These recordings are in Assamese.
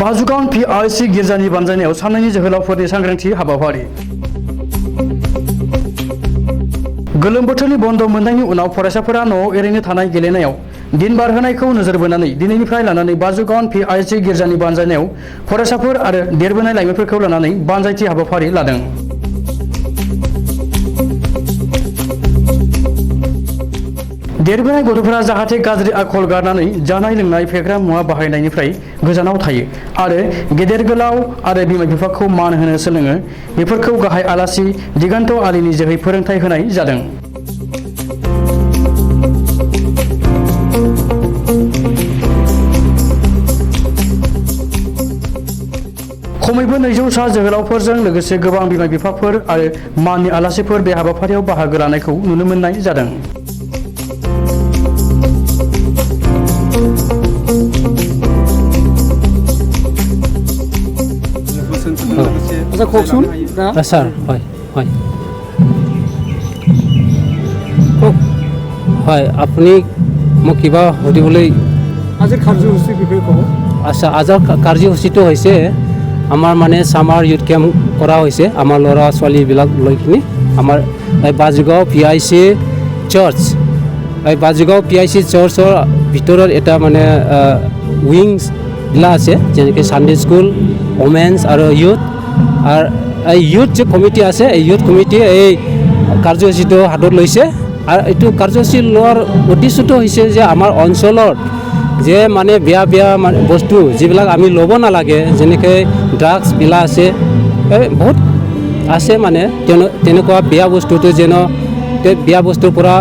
बाजुगाव PIC गिर्जानि बानजायनायाव साननैनि जोहोलावफोरनि सांग्रांथि हाबाफारि। गोलोम बोथोरनि बन्द मोननायनि उनाव फरायसाफोरा न'आव ओरैनो थानाय गेलेनायाव दिन बारहोनायखौ नोजोर बोनानै दिनैनिफ्राय लानानै बाजुगाव PIC गिर्जानि बानजायनायाव फरायसाफोर आरो देरबोनाय लाइमोनफोरखौ लानानै बानजायथि हाबाफारि लादों। देरबोनाय गथ'फोरा जाहाथे गाज्रि आखल गारनानै जानाय लोंनाय फेग्रा मुवा बाहायनायनिफ्राय गोजानाव थायो आरो गेदेर गोलाव आरो बिमा बिफाखौ मान होनो सोलोङो, बेफोरखौ गाहाय आलासि दिगान्त आलीनि जोहै फोरोंथाय होनाय जादों। खमैबो 200 सा जोहोलावफोरजों लोगोसे गोबां बिमा बिफाफोर आरो माननि आलासिफोर बे हाबाफारियाव बाहागो लानायखौ नुनो मोननाय जादों। আচ্ছা কওকচোন স্যার হয় হয় কওক হয় আপুনি মোক কিবা সুধিবলৈ আজিৰ কাৰ্যসূচীৰ বিষয়ে ক'ব। আচ্ছা আজিৰ কাৰ্যসূচীটো হৈছে আমাৰ মানে ছামাৰ ইউথ কেম্প কৰা হৈছে আমাৰ ল'ৰা ছোৱালীবিলাক লৈ কিনি আমাৰ এই বাজুগাঁও PIC চাৰ্চ এই বাজুগাঁও PIC চাৰ্চৰ ভিতৰত এটা মানে উইংছবিলাক আছে যেনেকৈ ছানডে স্কুল ওমেন্স আৰু ইউথ আৰ এই ইউথ যে কমিটি আছে এই ইউথ কমিটিয়ে এই কাৰ্যসূচীটো হাতত লৈছে আৰু এইটো কাৰ্যসূচী লোৱাৰ উদ্দেশ্যটো হৈছে যে আমাৰ অঞ্চলত যে মানে বেয়া বেয়া বস্তু যিবিলাক আমি ল'ব নালাগে যেনেকৈ ড্ৰাগছবিলাক আছে বহুত আছে মানে তেনেকুৱা বেয়া বস্তুটো যেন বেয়া বস্তুৰ পৰা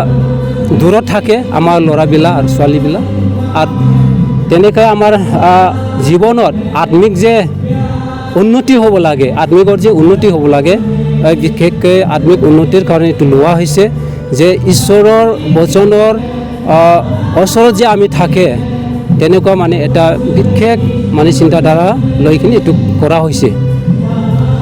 দূৰত থাকে আমাৰ ল'ৰাবিলাক আৰু ছোৱালীবিলাক আৰু তেনেকৈ আমাৰ জীৱনত আত্মিক যে উন্নতি হ'ব লাগে, আত্মিকৰ যে উন্নতি হ'ব লাগে, বিশেষকৈ আত্মিক উন্নতিৰ কাৰণে এইটো লোৱা হৈছে যে ঈশ্বৰৰ বচনৰ ওচৰত যে আমি থাকে তেনেকুৱা মানে এটা বিশেষ মানে চিন্তাধাৰা লৈ কিনে এইটো কৰা হৈছে।